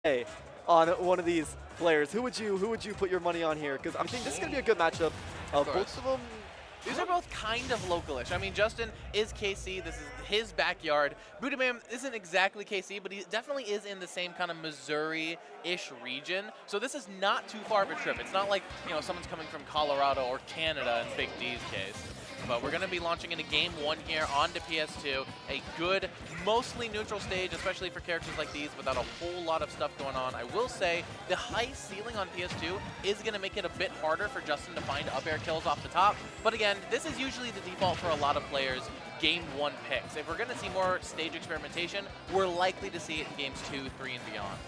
Hey, on one of these players. Who would you put your money on here? Because I think this is gonna be a good matchup. Of Both of course. them. These are both kind of localish. I mean, Justin is KC. This is his backyard. Boodabam isn't exactly KC, but he definitely is in the same kind of Missouri-ish region. So this is not too far of a trip. It's not like, you know, someone's coming from Colorado or Canada in Big D's case. But we're going to be launching into Game 1 here onto PS2. A good, mostly neutral stage, especially for characters like these without a whole lot of stuff going on. I will say the high ceiling on PS2 is going to make it a bit harder for Justin to find up air kills off the top. But again, this is usually the default for a lot of players' Game 1 picks. If we're going to see more stage experimentation, we're likely to see it in Games 2, 3, and beyond.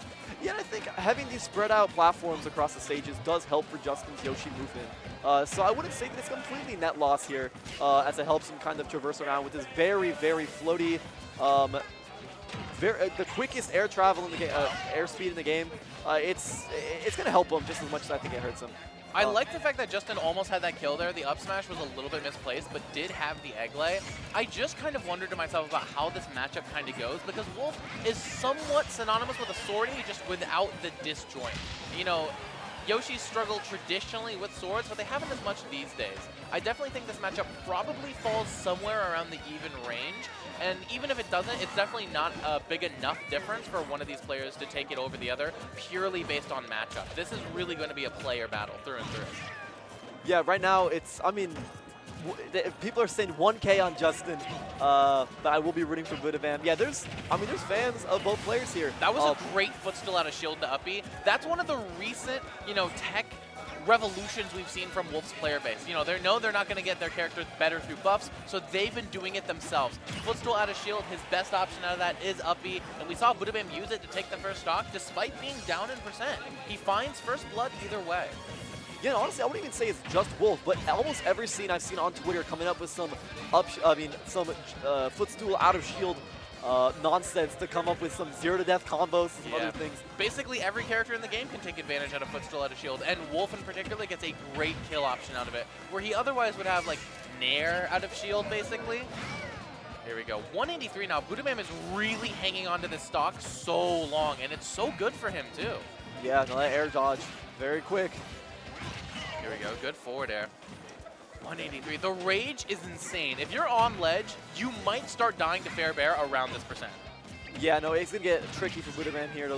Yeah, I think having these spread out platforms across the stages does help for Justin's Yoshi movement. So I wouldn't say that it's completely net loss here, as it helps him kind of traverse around with this very, very floaty, the quickest air travel in the game, air speed in the game. It's gonna help him just as much as I think it hurts him. I like the fact that Justin almost had that kill there. The up smash was a little bit misplaced, but did have the egg lay. I just kind of wondered to myself about how this matchup kind of goes, because Wolf is somewhat synonymous with a swordie, just without the disjoint. You know, Yoshi struggled traditionally with swords, but they haven't as much these days. I definitely think this matchup probably falls somewhere around the even range, and even if it doesn't, it's definitely not a big enough difference for one of these players to take it over the other, purely based on matchup. This is really going to be a player battle through and through. Yeah, right now it's, I mean, people are saying 1K on Justin, but I will be rooting for Boodabam. Yeah, there's fans of both players here. That was a great footstool out of shield to up B. That's one of the recent, you know, tech revolutions we've seen from Wolf's player base. You know, they're not going to get their characters better through buffs, so they've been doing it themselves. Footstool out of shield, his best option out of that is up B, and we saw Boodabam use it to take the first stock despite being down in percent. He finds first blood either way. Yeah, honestly, I wouldn't even say it's just Wolf, but almost every scene I've seen on Twitter coming up with some footstool out of shield nonsense to come up with some zero to death combos and some other things. Basically, every character in the game can take advantage out of footstool out of shield, and Wolf in particular gets a great kill option out of it, where he otherwise would have like Nair out of shield, basically. Here we go. 183 now. Boodabam is really hanging onto this stock so long, and it's so good for him too. Yeah, no, that air dodge, very quick. Here we go, good forward air. 183, the rage is insane. If you're on ledge, you might start dying to fair bear around this percent. Yeah, no, it's going to get tricky for Boodabam here.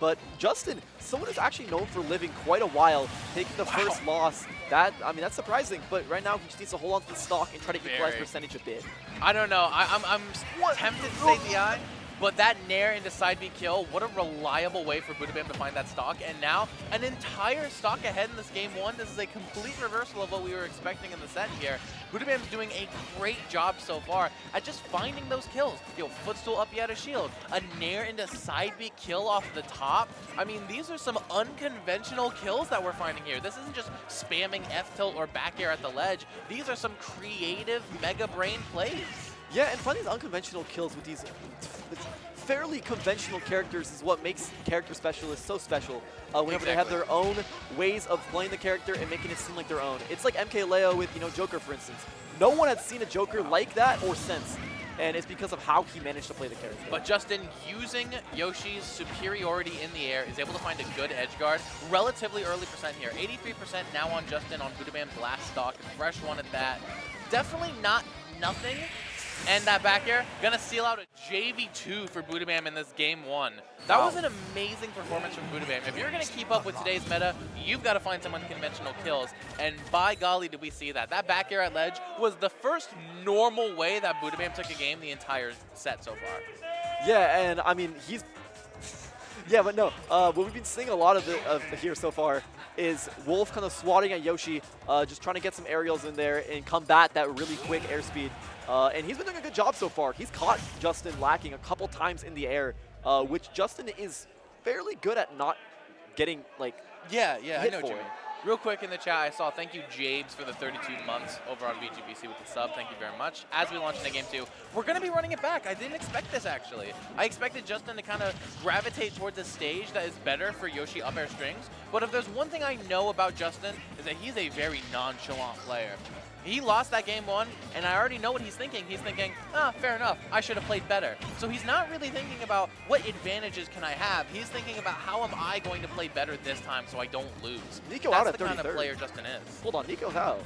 But Justin, someone who's actually known for living quite a while, taking the first loss, that's surprising. But right now, he just needs to hold on to the stock and try to equalize percentage a bit. I don't know, I'm tempted to say DI. But that Nair into side B kill, what a reliable way for Boodabam to find that stock. And now, an entire stock ahead in this Game 1. This is a complete reversal of what we were expecting in the set here. Boodabam's doing a great job so far at just finding those kills. Yo, footstool up out of shield, a Nair into side B kill off the top. I mean, these are some unconventional kills that we're finding here. This isn't just spamming F-tilt or back air at the ledge. These are some creative mega brain plays. Yeah, and finding these unconventional kills with these fairly conventional characters is what makes character specialists so special. Whenever they have their own ways of playing the character and making it seem like their own. It's like MKLeo with, you know, Joker, for instance. No one has seen a Joker like that or since, and it's because of how he managed to play the character. But Justin, using Yoshi's superiority in the air, is able to find a good edge guard. Relatively early percent here. 83% now on Justin on Boodabam's last stock, and fresh one at that. Definitely not nothing. And that back air, gonna seal out a JV2 for Boodabam in this Game 1. That was an amazing performance from Boodabam. If you're gonna keep up with today's meta, you've got to find some unconventional kills. And by golly, did we see that. That back air at ledge was the first normal way that Boodabam took a game the entire set so far. Yeah, and I mean, he's... Yeah, but no, what we've been seeing a lot of here so far is Wolf kind of swatting at Yoshi, just trying to get some aerials in there and combat that really quick airspeed. And he's been doing a good job so far. He's caught Justin lacking a couple times in the air, which Justin is fairly good at not getting, like, I know what you for. mean. Real quick in the chat, I saw thank you, Jabes, for the 32 months over on VGBC with the sub. Thank you very much. As we launch into Game 2, we're going to be running it back. I didn't expect this, actually. I expected Justin to kind of gravitate towards a stage that is better for Yoshi up air strings. But if there's one thing I know about Justin, is that he's a very nonchalant player. He lost that game 1, and I already know what he's thinking. He's thinking, ah, fair enough, I should have played better. So he's not really thinking about what advantages can I have. He's thinking about how am I going to play better this time so I don't lose. Nico That's out at the kind 33rd. of player Justin is. Hold on, Nico's out.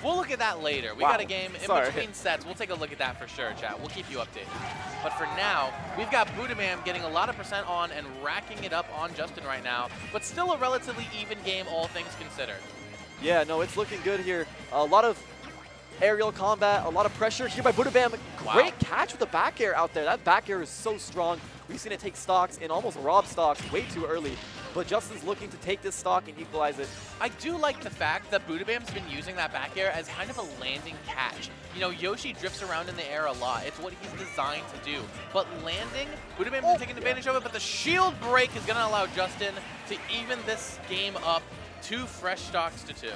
We'll look at that later. We Wow. got a game in Sorry. between sets. We'll take a look at that for sure, chat. We'll keep you updated. But for now, we've got Boodabam getting a lot of percent on and racking it up on Justin right now, but still a relatively even game, all things considered. Yeah, no, it's looking good here. A lot of aerial combat, a lot of pressure here by Boodabam. Wow. Great catch with the back air out there. That back air is so strong. We've seen it take stocks and almost rob stocks way too early. But Justin's looking to take this stock and equalize it. I do like the fact that Boodabam's been using that back air as kind of a landing catch. You know, Yoshi drifts around in the air a lot. It's what he's designed to do. But landing, Boodabam's been taking advantage of it, but the shield break is going to allow Justin to even this game up 2 fresh stocks to 2.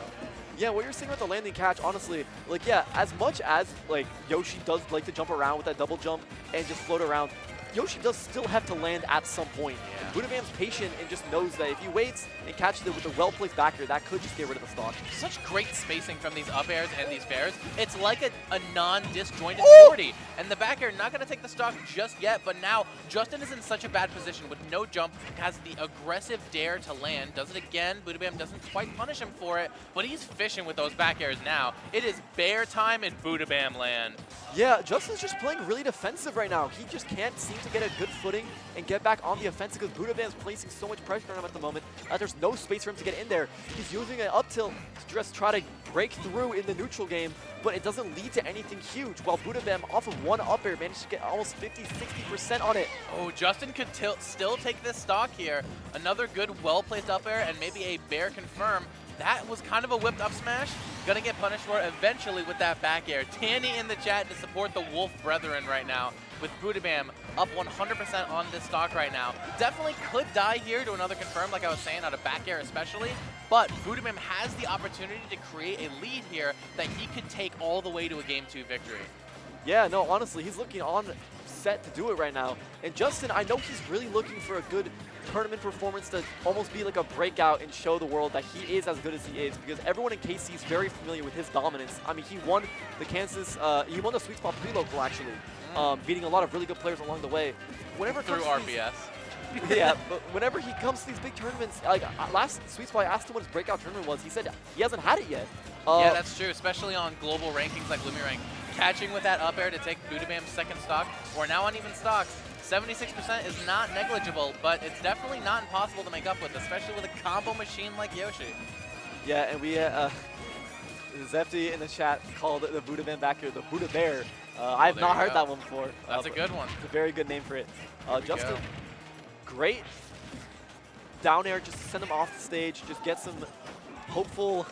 Yeah, what you're seeing with the landing catch, honestly, like, yeah, as much as, like, Yoshi does like to jump around with that double jump and just float around, Yoshi does still have to land at some point. Yeah. Boodabam's patient and just knows that if he waits and catches it with a well-placed back air, that could just get rid of the stock. Such great spacing from these up airs and these fairs. It's like a non-disjointed 40. And the back air not going to take the stock just yet, but now Justin is in such a bad position with no jump, has the aggressive dare to land, does it again. Boodabam doesn't quite punish him for it, but he's fishing with those back airs now. It is bear time in Boodabam land. Yeah, Justin's just playing really defensive right now. He just can't seem to get a good footing and get back on the offensive because Boodabam's placing so much pressure on him at the moment that there's no space for him to get in there. He's using an up tilt to just try to break through in the neutral game, but it doesn't lead to anything huge, while Boodabam, off of one up air, managed to get almost 50–60% on it. Oh, Justin could still take this stock here. Another good, well-placed up air and maybe a bear confirm. That was kind of a whipped up smash. Gonna get punished for it eventually with that back air. Tanny in the chat to support the Wolf Brethren right now, with Boodabam up 100% on this stock right now. Definitely could die here to another confirm, like I was saying, out of back air especially, but Boodabam has the opportunity to create a lead here that he could take all the way to a Game 2 victory. Yeah, no, honestly, he's looking on set to do it right now. And Justin, I know he's really looking for a good tournament performance to almost be like a breakout and show the world that he is as good as he is, because everyone in KC is very familiar with his dominance. I mean, he won the he won the Sweet Spot pre-local actually, beating a lot of really good players along the way. Whenever it Through comes to RBS. yeah, but whenever he comes to these big tournaments, like last Sweet Spot, I asked him what his breakout tournament was. He said he hasn't had it yet. Yeah, that's true, especially on global rankings like Lumi Rank. Catching with that up air to take Boodabam's second stock. We're now on even stocks. 76% is not negligible, but it's definitely not impossible to make up with, especially with a combo machine like Yoshi. Yeah, and we, Zepti in the chat called the Boodabam back here the Buddha Bear. I have not heard that one before. That's a good one. It's a very good name for it. Justin, go. great down air just to send him off the stage, just get some hopeful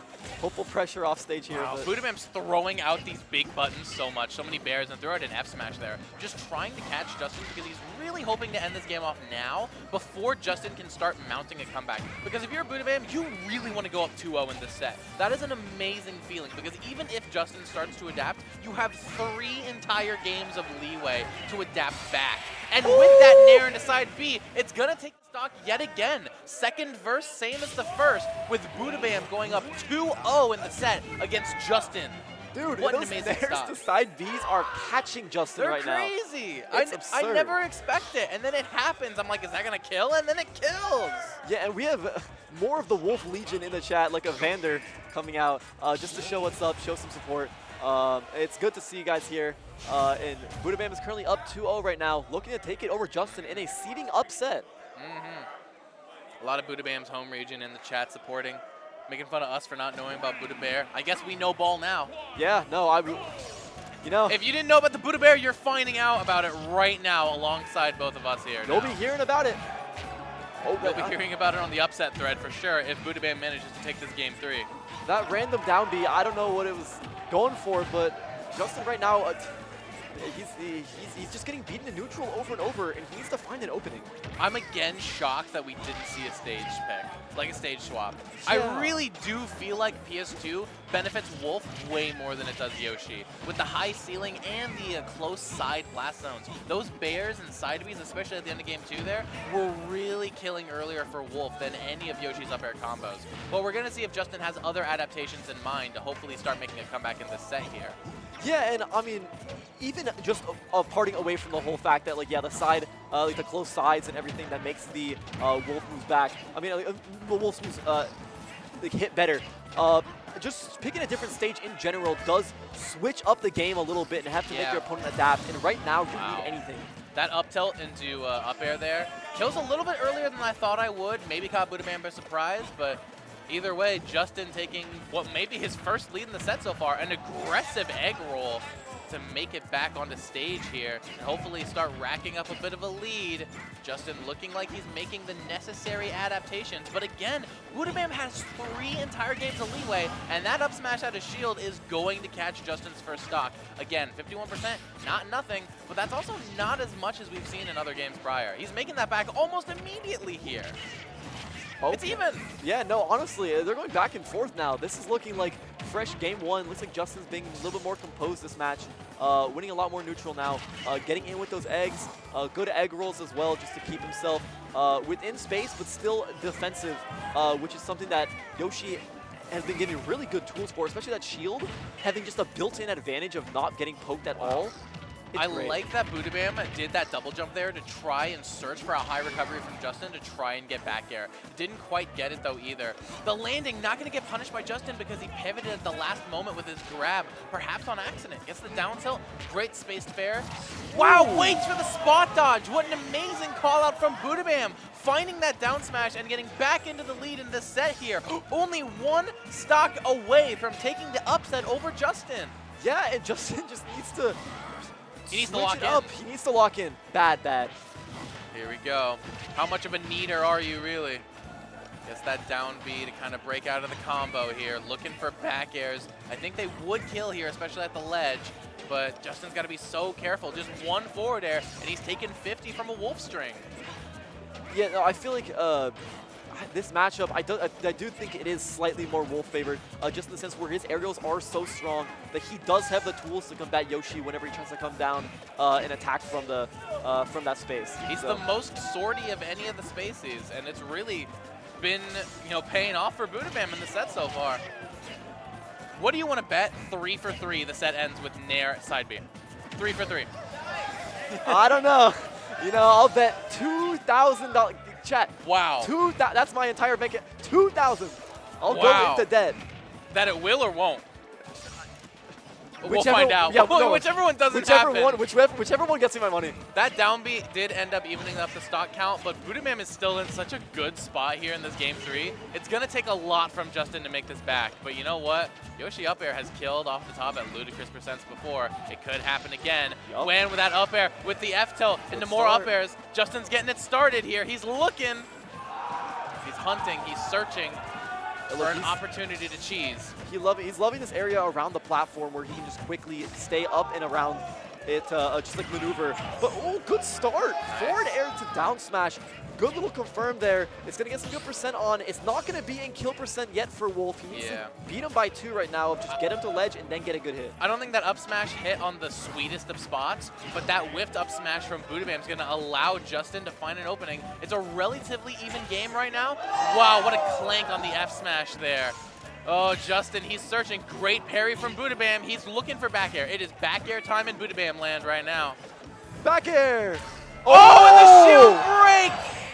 pressure off stage here. Wow, Boodabam's throwing out these big buttons so much, so many bears, and threw out an F smash there. Just trying to catch Justin because he's really hoping to end this game off now before Justin can start mounting a comeback. Because if you're Boodabam, you really want to go up 2-0 in this set. That is an amazing feeling because even if Justin starts to adapt, you have 3 entire games of leeway to adapt back. And with that Nair into side B, it's going to take stock yet again. Second verse, same as the first, with Boodabam going up 2-0 in the set against Justin. Dude, what an those amazing nairs stock. to side Bs are catching Justin right now. They're crazy. It's I absurd. never expect it, and then it happens. I'm like, is that gonna kill? And then it kills. Yeah, and we have more of the Wolf Legion in the chat, like a Vander coming out, just to show what's up, show some support. It's good to see you guys here. And Boodabam is currently up 2-0 right now, looking to take it over Justin in a seeding upset. A lot of Boodabam's home region in the chat supporting, making fun of us for not knowing about Buddha Bear. I guess we know ball now. Yeah, no, you know. If you didn't know about the Buddha Bear, you're finding out about it right now alongside both of us here. You'll be hearing about it. Oh, You'll be hearing about it on the upset thread for sure if Boodabam manages to take this game 3. That random down B, I don't know what it was going for, but Justin right now, He's just getting beaten in neutral over and over, and he needs to find an opening. I'm again shocked that we didn't see a stage pick, like a stage swap. Yeah. I really do feel like PS2 benefits Wolf way more than it does Yoshi. With the high ceiling and the close side blast zones, those bears and side Bs, especially at the end of game 2 there, were really killing earlier for Wolf than any of Yoshi's up air combos. But we're going to see if Justin has other adaptations in mind to hopefully start making a comeback in this set here. Yeah, and I mean, even just parting away from the whole fact that, like, yeah, the side, like the close sides and everything that makes the Wolf moves back. I mean, the Wolf's moves like hit better. Just picking a different stage in general does switch up the game a little bit and have to make your opponent adapt. And right now, you need anything. That up tilt into up air there kills a little bit earlier than I thought I would. Maybe caught Boodabam by surprise, but either way, Justin taking what may be his first lead in the set so far, an aggressive egg roll to make it back onto stage here and hopefully start racking up a bit of a lead. Justin looking like he's making the necessary adaptations, but again, Boodabam has 3 entire games of leeway, and that up smash out of shield is going to catch Justin's first stock. Again, 51%, not nothing, but that's also not as much as we've seen in other games prior. He's making that back almost immediately here. Oh, it's even. Yeah, no, honestly, they're going back and forth now. This is looking like fresh game 1. Looks like Justin's being a little bit more composed this match, winning a lot more neutral now, getting in with those eggs, good egg rolls as well just to keep himself within space but still defensive, which is something that Yoshi has been getting really good tools for, especially that shield, having just a built-in advantage of not getting poked at all. I like that Boodabam did that double jump there to try and search for a high recovery from Justin to try and get back air. Didn't quite get it though either. The landing not going to get punished by Justin because he pivoted at the last moment with his grab, perhaps on accident. Gets the down tilt, great spaced fair. Wow, waits for the spot dodge. What an amazing call out from Boodabam. Finding that down smash and getting back into the lead in this set here. Only 1 stock away from taking the upset over Justin. Yeah, and Justin just needs to... He needs to lock in. Up. He needs to lock in. Bad. Here we go. How much of a needer are you, really? Gets that down B to kind of break out of the combo here. Looking for back airs. I think they would kill here, especially at the ledge. But Justin's got to be so careful. Just 1 forward air, and he's taking 50 from a wolf string. Yeah, no, I feel like this matchup, I do think it is slightly more Wolf favored, just in the sense where his aerials are so strong that he does have the tools to combat Yoshi whenever he tries to come down and attack from that space. He's the most swordy of any of the spaces, and it's really been paying off for Boodabam in the set so far. What do you want to bet? 3 for 3. The set ends with Nair side B. 3 for 3. I don't know. I'll bet $2,000. Chat. Wow. That's my entire bank. 2,000. I'll go into debt. That it will or won't? We'll Whichever, find out. Yeah, whichever one doesn't happen. Whichever one gets me my money. That down B did end up evening up the stock count, but Boodabam is still in such a good spot here in this game 3. It's going to take a lot from Justin to make this back, but you know what? Yoshi up air has killed off the top at ludicrous percents before. It could happen again. When with that up air, with the F tilt into more up airs, Justin's getting it started here. He's looking. He's hunting. He's searching for an opportunity to cheese. He's loving this area around the platform where he can just quickly stay up and around it, just like maneuver. But good start. Forward air to down smash. Good little confirm there. It's going to get some good percent on. It's not going to be in kill percent yet for Wolf. He needs to beat him by 2 right now. Just get him to ledge and then get a good hit. I don't think that up smash hit on the sweetest of spots, but that whiffed up smash from Boodabam is going to allow Justin to find an opening. It's a relatively even game right now. Wow, what a clank on the F smash there. Oh, Justin, he's searching. Great parry from Boodabam. He's looking for back air. It is back air time in Boodabam land right now. Back air! Oh, and the shield break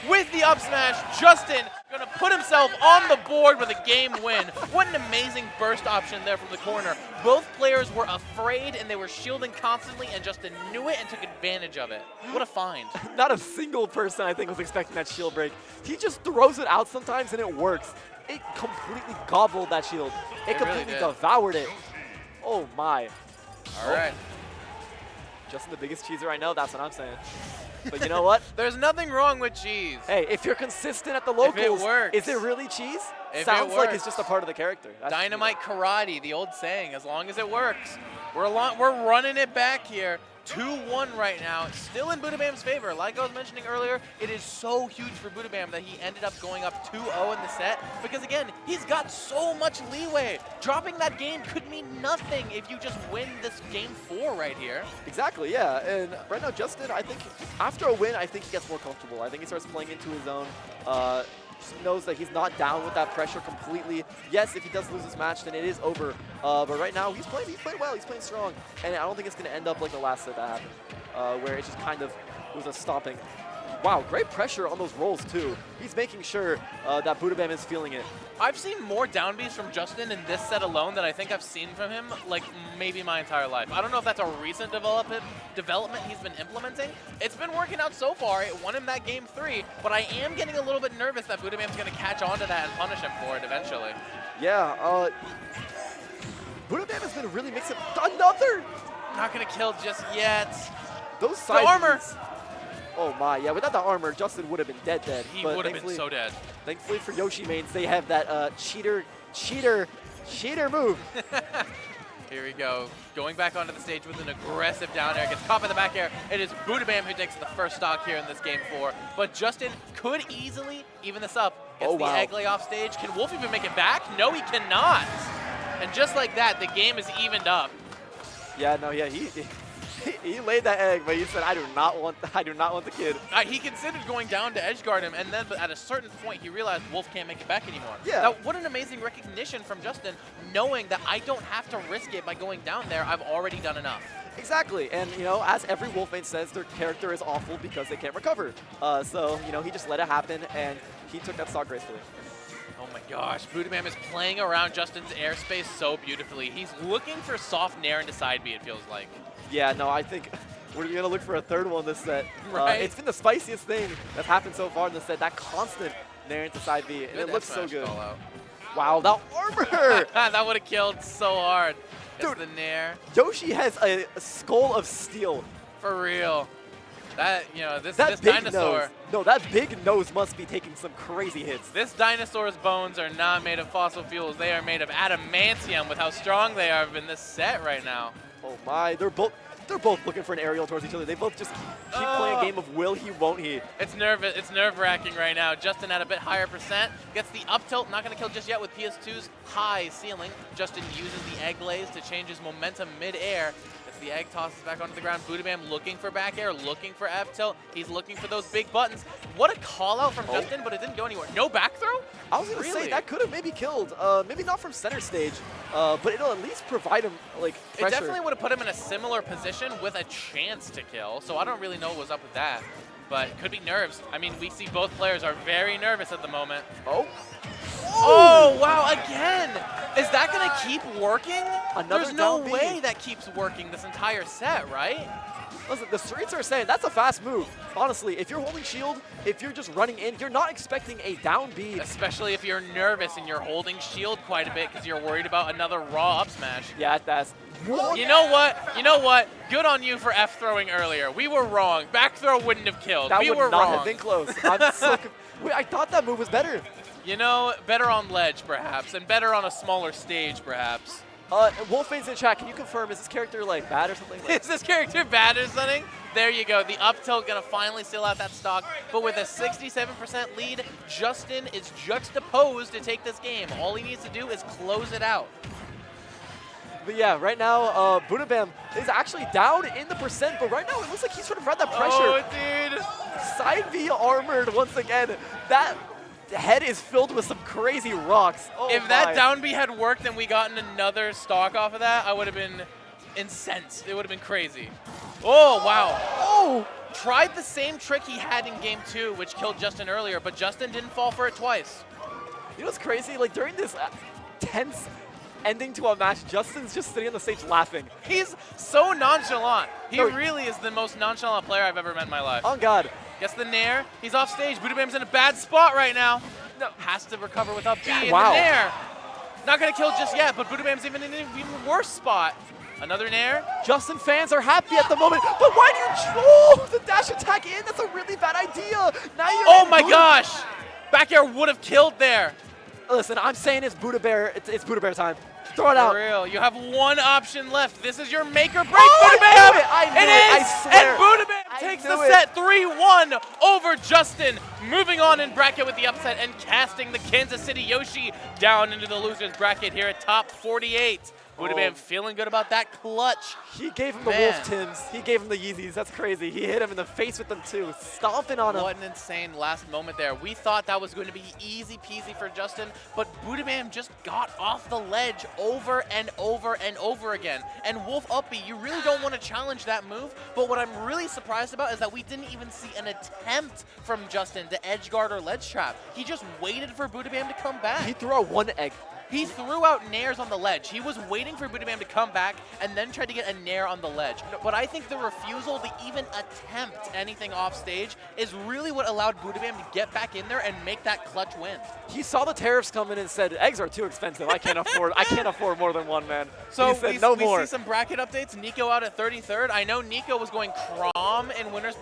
with the up smash. Justin going to put himself on the board with a game win. What an amazing burst option there from the corner. Both players were afraid and they were shielding constantly, and Justin knew it and took advantage of it. What a find. Not a single person, I think, was expecting that shield break. He just throws it out sometimes and it works. It completely gobbled that shield. It completely devoured it. Oh my. All right. Justin the biggest cheeser I know, that's what I'm saying. But you know what? There's nothing wrong with cheese. Hey, if you're consistent at the locals, if it works. Is it really cheese? If Sounds it like it's just a part of the character. That's Dynamite karate, the old saying, as long as it works. We're running it back here. 2-1 right now, still in Boodabam's favor. Like I was mentioning earlier, it is so huge for Boodabam that he ended up going up 2-0 in the set because, again, he's got so much leeway. Dropping that game could mean nothing if you just win this game 4 right here. Exactly, yeah. And right now, Justin, I think after a win, I think he gets more comfortable. I think he starts playing into his own. Just knows that he's not down with that pressure completely. Yes, if he does lose this match, then it is over. But right now, he's playing well, he's playing strong. And I don't think it's going to end up like the last set that happened, where it just kind of was a stopping. Wow, great pressure on those rolls, too. He's making sure that Boodabam is feeling it. I've seen more down Bs from Justin in this set alone than I think I've seen from him, like, maybe my entire life. I don't know if that's a recent development he's been implementing. It's been working out so far. It won him that game 3, but I am getting a little bit nervous that Boodabam's going to catch on to that and punish him for it eventually. Yeah, Boodabam has been really mixing another! Not going to kill just yet. Those side armor! Bs. Oh my, yeah, without the armor, Justin would have been dead. He would have been so dead. Thankfully for Yoshi mains, they have that cheater move. Here we go. Going back onto the stage with an aggressive down air. Gets caught by the back air. It is Boodabam who takes the first stock here in this game 4. But Justin could easily even this up. Gets the egg lay off stage. Can Wolf even make it back? No, he cannot. And just like that, the game is evened up. Yeah, no, yeah, he laid that egg, but he said, I do not want the kid. He considered going down to edge guard him, and then but at a certain point, he realized Wolf can't make it back anymore. Yeah. Now, what an amazing recognition from Justin, knowing that I don't have to risk it by going down there. I've already done enough. Exactly, and you know, as every Wolf main says, their character is awful because they can't recover. So, you know, he just let it happen, and he took that stock gracefully. Oh my gosh, Boodabam is playing around Justin's airspace so beautifully. He's looking for soft nair into side B, it feels like. Yeah, no, I think we're going to look for a third one this set. Right. It's been the spiciest thing that's happened so far in this set, that constant nair into side B, and it looks so good. Wow, that armor! That would have killed so hard. Dude, the nair. Yoshi has a skull of steel. For real. That, you know, this big dinosaur. Nose. No, that big nose must be taking some crazy hits. This dinosaur's bones are not made of fossil fuels. They are made of adamantium with how strong they are in this set right now. Oh my, they're both looking for an aerial towards each other. They both just keep playing a game of will he, won't he. It's nerve-wracking right now. Justin at a bit higher percent. Gets the up tilt, not going to kill just yet with PS2's high ceiling. Justin uses the egg lays to change his momentum mid-air. The egg tosses back onto the ground. Boodabam looking for back air, looking for F tilt. He's looking for those big buttons. What a call out from Justin, but it didn't go anywhere. No back throw? I was going to say, that could have maybe killed. Maybe not from center stage, but it'll at least provide him, like, pressure. It definitely would have put him in a similar position with a chance to kill, so I don't really know what was up with that. But it could be nerves. I mean, we see both players are very nervous at the moment. Oh, wow, again! Is that going to keep working? There's no way that keeps working this entire set, right? Listen, the streets are saying that's a fast move. Honestly, if you're holding shield, if you're just running in, you're not expecting a down B. Especially if you're nervous and you're holding shield quite a bit because you're worried about another raw up smash. Yeah, that's... You know what? Good on you for F throwing earlier. We were wrong. Back throw wouldn't have killed. That we would were not wrong. have been close. I'm so Wait, I thought that move was better. You know, better on ledge, perhaps, and better on a smaller stage, perhaps. Wolfmane's in chat. Can you confirm, is this character, like, bad or something? Is this character bad or something? There you go. The up tilt going to finally seal out that stock. But with a 67% lead, Justin is juxtaposed to take this game. All he needs to do is close it out. But yeah, right now, Boodabam is actually down in the percent, but right now it looks like he's sort of read that pressure. Oh, dude. Side V armored once again. That head is filled with some crazy rocks. Oh if that down B had worked and we gotten another stock off of that, I would have been incensed. It would have been crazy. Oh, wow. Oh! Tried the same trick he had in game 2, which killed Justin earlier, but Justin didn't fall for it twice. You know what's crazy? Like, during this tense ending to a match, Justin's just sitting on the stage laughing. He's so nonchalant. He really is the most nonchalant player I've ever met in my life. On God. Gets the nair. He's off stage. Boodabam's in a bad spot right now. No, has to recover with up B and the nair. Not going to kill just yet, but Boodabam's even in an even worse spot. Another nair. Justin fans are happy at the moment, but why do you... Oh, the dash attack in? That's a really bad idea. Now you're oh my gosh. Back air would have killed there. Listen, I'm saying it's Buddha Bear. It's Buddha Bear time. Throw it out. For real. You have one option left. This is your make or break, Oh, Boodabam! I knew it. It is! I swear. And Boodabam I takes knew the it. set 3-1 over Justin. Moving on in bracket with the upset and casting the Kansas City Yoshi down into the losers bracket here at top 48. Boodabam feeling good about that clutch. He gave him the Man. Wolf Tims. He gave him the Yeezys. That's crazy. He hit him in the face with them too, stomping on him. What an insane last moment there. We thought that was going to be easy peasy for Justin, but Boodabam just got off the ledge over and over and over again. And Wolf Uppy, you really don't want to challenge that move, but what I'm really surprised about is that we didn't even see an attempt from Justin to edge guard or ledge trap. He just waited for Boodabam to come back. He threw out one egg. He threw out nairs on the ledge. He was waiting for Boodabam to come back and then tried to get a nair on the ledge. But I think the refusal to even attempt anything off stage is really what allowed Boodabam to get back in there and make that clutch win. He saw the tariffs coming and said, eggs are too expensive. I can't afford more than one, man. So he said, we no more. see some bracket updates. Nico out at 33rd. I know Nico was going Crom in winners bracket.